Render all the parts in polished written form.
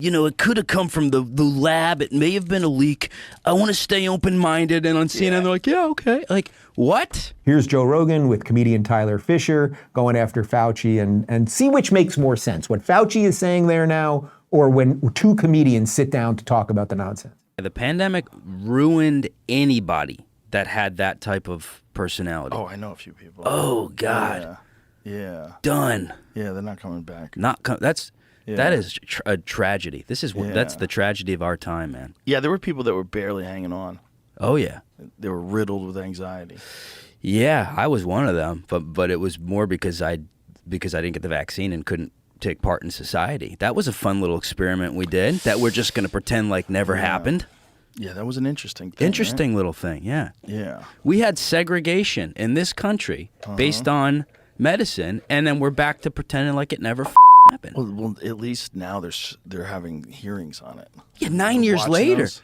It could have come from the lab. It may have been a leak. I want to stay open-minded. And on CNN, they're like, yeah, okay. Like, what? Here's Joe Rogan with comedian Tyler Fischer going after Fauci and see which makes more sense, what Fauci is saying there now or when two comedians sit down to talk about the nonsense. The pandemic ruined anybody that had that type of personality. Oh, I know a few people. Oh, God. Yeah. Done. Yeah, they're not coming back. That is a tragedy. That's the tragedy of our time, man. Yeah, there were people that were barely hanging on. Oh, yeah. They were riddled with anxiety. Yeah, I was one of them, but it was more because I didn't get the vaccine and couldn't take part in society. That was a fun little experiment we did that we're just going to pretend like never happened. Yeah, that was an interesting thing. Little thing, yeah. Yeah. We had segregation in this country based on medicine, and then we're back to pretending like it never happened. Well, at least now they're having hearings on it. Yeah, 9 years later. Those.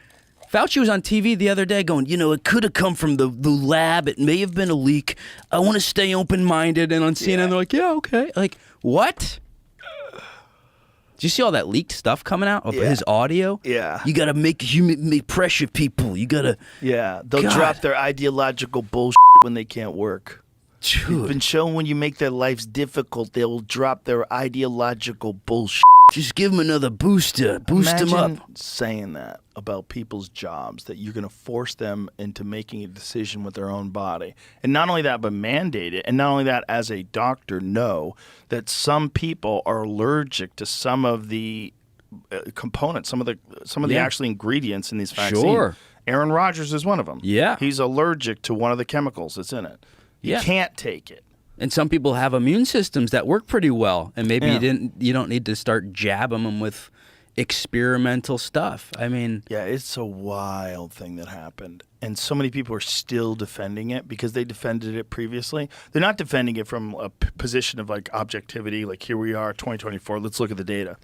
Fauci was on TV the other day going, it could have come from the lab. It may have been a leak. I want to stay open-minded. And on CNN, they're like, yeah, okay. Like, what? Did you see all that leaked stuff coming out of his audio? Yeah. You got to make pressure people. You got to. Yeah. They'll drop their ideological bullshit when they can't work. Dude. It's been shown when you make their lives difficult, they'll drop their ideological bullshit. Just give them another booster. Boost them up. Imagine saying that about people's jobs, that you're going to force them into making a decision with their own body. And not only that, but mandate it. And not only that, as a doctor, know that some people are allergic to some of the components, some of the actual ingredients in these vaccines. Sure. Aaron Rodgers is one of them. Yeah. He's allergic to one of the chemicals that's in it. You can't take it. And some people have immune systems that work pretty well, and maybe you don't need to start jabbing them with experimental stuff. I mean, yeah, it's a wild thing that happened, and so many people are still defending it because they defended it previously. They're not defending it from a position of like objectivity, like here we are, 2024. Let's look at the data.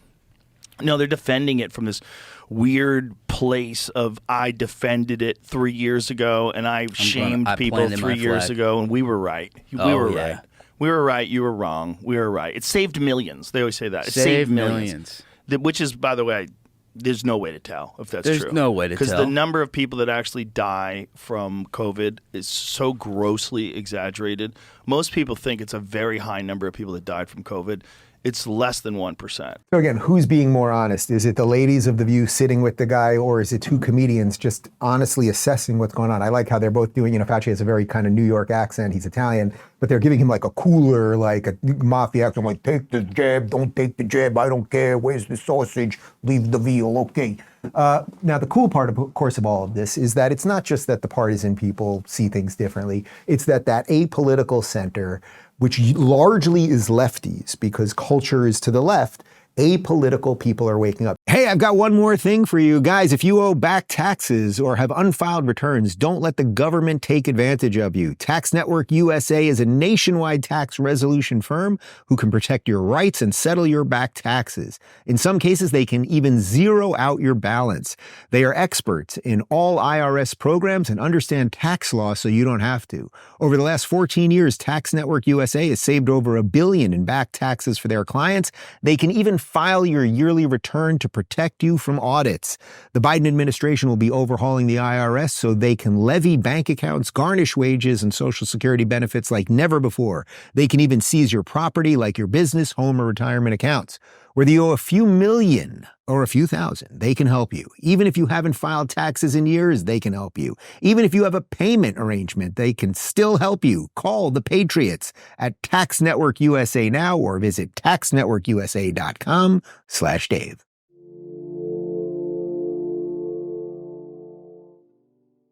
No, they're defending it from this weird place of I defended it 3 years ago and I shamed people 3 years ago and we were right. We were right. We were right. You were wrong. We were right. It saved millions. They always say that. It saved millions. Which is, by the way, there's no way to tell if that's true. There's no way to tell. Because the number of people that actually die from COVID is so grossly exaggerated. Most people think it's a very high number of people that died from COVID. It's less than 1%. So again, who's being more honest? Is it the ladies of The View sitting with the guy, or is it two comedians just honestly assessing what's going on? I like how they're both doing, Fauci has a very kind of New York accent. He's Italian, but they're giving him like a cooler, like a mafia accent, like, take the jab, don't take the jab, I don't care, where's the sausage, leave the veal, okay. Now, the cool part, of course, of all of this is that it's not just that the partisan people see things differently. It's that apolitical center, which largely is lefties because culture is to the left, apolitical people are waking up. Hey, I've got one more thing for you. Guys, if you owe back taxes or have unfiled returns, don't let the government take advantage of you. Tax Network USA is a nationwide tax resolution firm who can protect your rights and settle your back taxes. In some cases, they can even zero out your balance. They are experts in all IRS programs and understand tax law so you don't have to. Over the last 14 years, Tax Network USA has saved over $1 billion in back taxes for their clients. They can even file your yearly return to protect you from audits. The Biden administration will be overhauling the IRS so they can levy bank accounts, garnish wages and Social Security benefits like never before. They can even seize your property like your business, home, or retirement accounts. Whether you owe a few million or a few thousand, they can help you. Even if you haven't filed taxes in years, they can help you. Even if you have a payment arrangement, they can still help you. Call the Patriots at Tax Network USA now or visit taxnetworkusa.com/Dave.